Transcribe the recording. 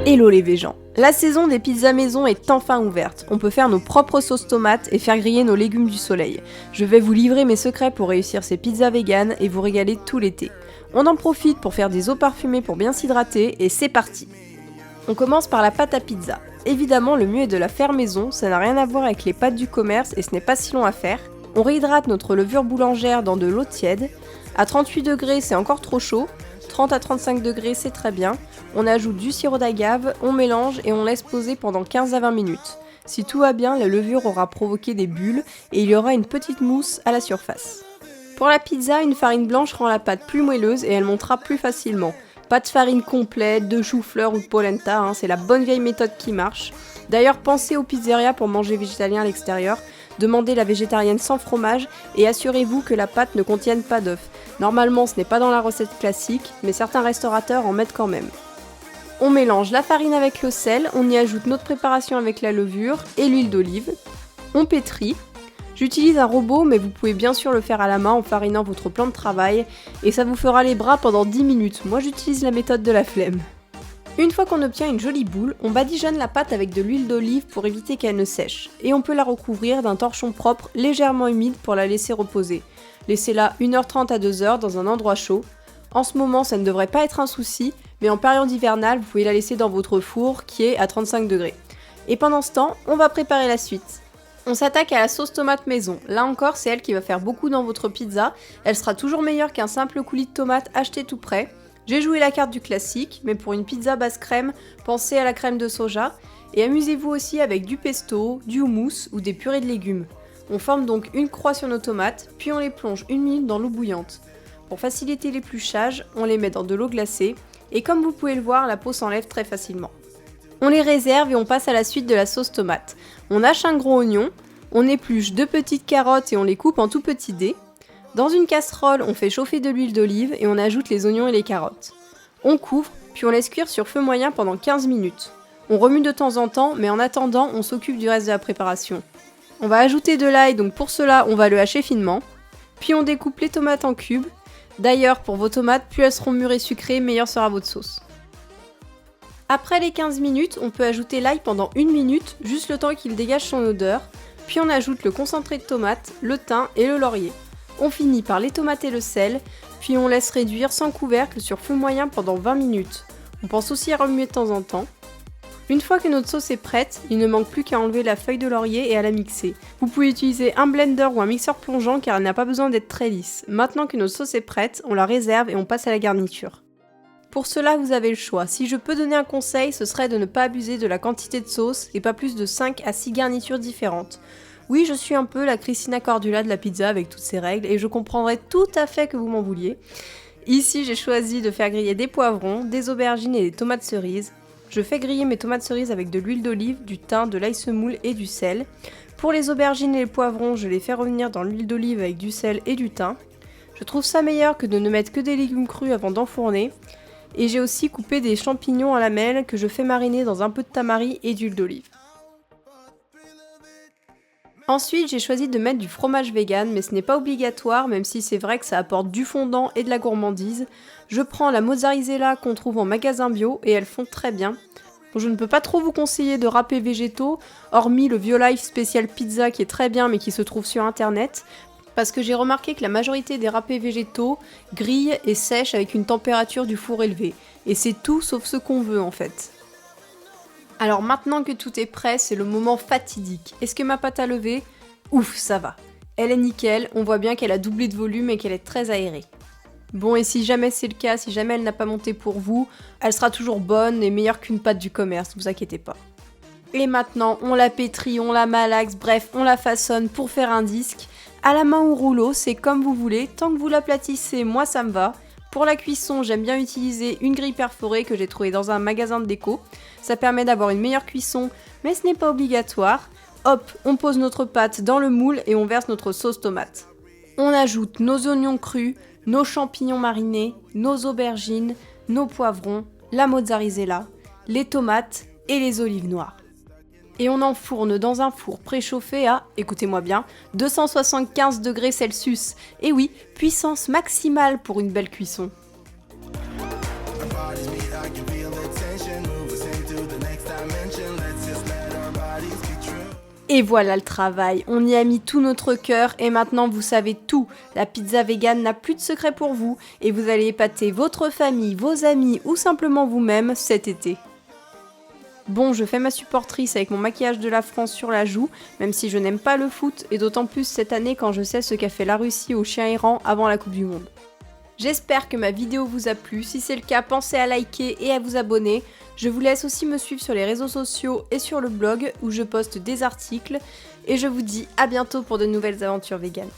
Hello les végans. La saison des pizzas maison est enfin ouverte. On peut faire nos propres sauces tomates et faire griller nos légumes du soleil. Je vais vous livrer mes secrets pour réussir ces pizzas véganes et vous régaler tout l'été. On en profite pour faire des eaux parfumées pour bien s'hydrater et c'est parti. On commence par la pâte à pizza. Évidemment, le mieux est de la faire maison, ça n'a rien à voir avec les pâtes du commerce et ce n'est pas si long à faire. On réhydrate notre levure boulangère dans de l'eau tiède. À 38 degrés, c'est encore trop chaud. 30 à 35 degrés, c'est très bien. On ajoute du sirop d'agave, on mélange et on laisse poser pendant 15 à 20 minutes. Si tout va bien, la levure aura provoqué des bulles et il y aura une petite mousse à la surface. Pour la pizza, une farine blanche rend la pâte plus moelleuse et elle montera plus facilement. Pas de farine complète, de chou-fleur ou de polenta, c'est la bonne vieille méthode qui marche. D'ailleurs, pensez aux pizzerias pour manger végétalien à l'extérieur. Demandez la végétarienne sans fromage et assurez-vous que la pâte ne contienne pas d'œufs. Normalement, ce n'est pas dans la recette classique, mais certains restaurateurs en mettent quand même. On mélange la farine avec le sel, on y ajoute notre préparation avec la levure et l'huile d'olive. On pétrit. J'utilise un robot, mais vous pouvez bien sûr le faire à la main en farinant votre plan de travail, et ça vous fera les bras pendant 10 minutes. Moi, j'utilise la méthode de la flemme. Une fois qu'on obtient une jolie boule, on badigeonne la pâte avec de l'huile d'olive pour éviter qu'elle ne sèche, et on peut la recouvrir d'un torchon propre légèrement humide pour la laisser reposer. Laissez-la 1h30 à 2h dans un endroit chaud. En ce moment, ça ne devrait pas être un souci, mais en période hivernale, vous pouvez la laisser dans votre four qui est à 35 degrés. Et pendant ce temps, on va préparer la suite. On s'attaque à la sauce tomate maison. Là encore, c'est elle qui va faire beaucoup dans votre pizza. Elle sera toujours meilleure qu'un simple coulis de tomate acheté tout prêt. J'ai joué la carte du classique, mais pour une pizza basse crème, pensez à la crème de soja. Et amusez-vous aussi avec du pesto, du houmous ou des purées de légumes. On forme donc une croix sur nos tomates, puis on les plonge 1 minute dans l'eau bouillante. Pour faciliter l'épluchage, on les met dans de l'eau glacée, et comme vous pouvez le voir, la peau s'enlève très facilement. On les réserve et on passe à la suite de la sauce tomate. On hache un gros oignon, on épluche 2 petites carottes et on les coupe en tout petits dés. Dans une casserole, on fait chauffer de l'huile d'olive et on ajoute les oignons et les carottes. On couvre, puis on laisse cuire sur feu moyen pendant 15 minutes. On remue de temps en temps, mais en attendant, on s'occupe du reste de la préparation. On va ajouter de l'ail, donc pour cela, on va le hacher finement. Puis on découpe les tomates en cubes. D'ailleurs, pour vos tomates, plus elles seront mûres et sucrées, meilleure sera votre sauce. Après les 15 minutes, on peut ajouter l'ail pendant 1 minute, juste le temps qu'il dégage son odeur. Puis on ajoute le concentré de tomate, le thym et le laurier. On finit par les tomates et le sel, puis on laisse réduire sans couvercle sur feu moyen pendant 20 minutes. On pense aussi à remuer de temps en temps. Une fois que notre sauce est prête, il ne manque plus qu'à enlever la feuille de laurier et à la mixer. Vous pouvez utiliser un blender ou un mixeur plongeant car elle n'a pas besoin d'être très lisse. Maintenant que notre sauce est prête, on la réserve et on passe à la garniture. Pour cela, vous avez le choix. Si je peux donner un conseil, ce serait de ne pas abuser de la quantité de sauce et pas plus de 5 à 6 garnitures différentes. Oui, je suis un peu la Christina Cordula de la pizza avec toutes ses règles et je comprendrais tout à fait que vous m'en vouliez. Ici, j'ai choisi de faire griller des poivrons, des aubergines et des tomates cerises. Je fais griller mes tomates cerises avec de l'huile d'olive, du thym, de l'ail semoule et du sel. Pour les aubergines et les poivrons, je les fais revenir dans l'huile d'olive avec du sel et du thym. Je trouve ça meilleur que de ne mettre que des légumes crus avant d'enfourner. Et j'ai aussi coupé des champignons à lamelles que je fais mariner dans un peu de tamari et d'huile d'olive. Ensuite, j'ai choisi de mettre du fromage vegan, mais ce n'est pas obligatoire, même si c'est vrai que ça apporte du fondant et de la gourmandise. Je prends la mozzarella qu'on trouve en magasin bio et elles font très bien. Bon, je ne peux pas trop vous conseiller de râpés végétaux, hormis le Violife spécial pizza qui est très bien mais qui se trouve sur internet, parce que j'ai remarqué que la majorité des râpés végétaux grillent et sèchent avec une température du four élevée. Et c'est tout sauf ce qu'on veut en fait. Alors maintenant que tout est prêt, c'est le moment fatidique. Est-ce que ma pâte à lever ? Ouf, ça va. Elle est nickel, on voit bien qu'elle a doublé de volume et qu'elle est très aérée. Bon, et si jamais c'est le cas, si jamais elle n'a pas monté pour vous, elle sera toujours bonne et meilleure qu'une pâte du commerce, vous inquiétez pas. Et maintenant, on la pétrit, on la malaxe, bref, on la façonne pour faire un disque. À la main ou au rouleau, c'est comme vous voulez, tant que vous l'aplatissez, moi ça me va. Pour la cuisson, j'aime bien utiliser une grille perforée que j'ai trouvée dans un magasin de déco. Ça permet d'avoir une meilleure cuisson, mais ce n'est pas obligatoire. Hop, on pose notre pâte dans le moule et on verse notre sauce tomate. On ajoute nos oignons crus, nos champignons marinés, nos aubergines, nos poivrons, la mozzarella, les tomates et les olives noires. Et on enfourne dans un four préchauffé à, écoutez-moi bien, 275 degrés Celsius. Et oui, puissance maximale pour une belle cuisson. Et voilà le travail, on y a mis tout notre cœur et maintenant vous savez tout. La pizza vegan n'a plus de secret pour vous et vous allez épater votre famille, vos amis ou simplement vous-même cet été. Bon, je fais ma supportrice avec mon maquillage de la France sur la joue, même si je n'aime pas le foot et d'autant plus cette année quand je sais ce qu'a fait la Russie au chien errant avant la Coupe du Monde. J'espère que ma vidéo vous a plu, si c'est le cas pensez à liker et à vous abonner. Je vous laisse aussi me suivre sur les réseaux sociaux et sur le blog où je poste des articles et je vous dis à bientôt pour de nouvelles aventures véganes.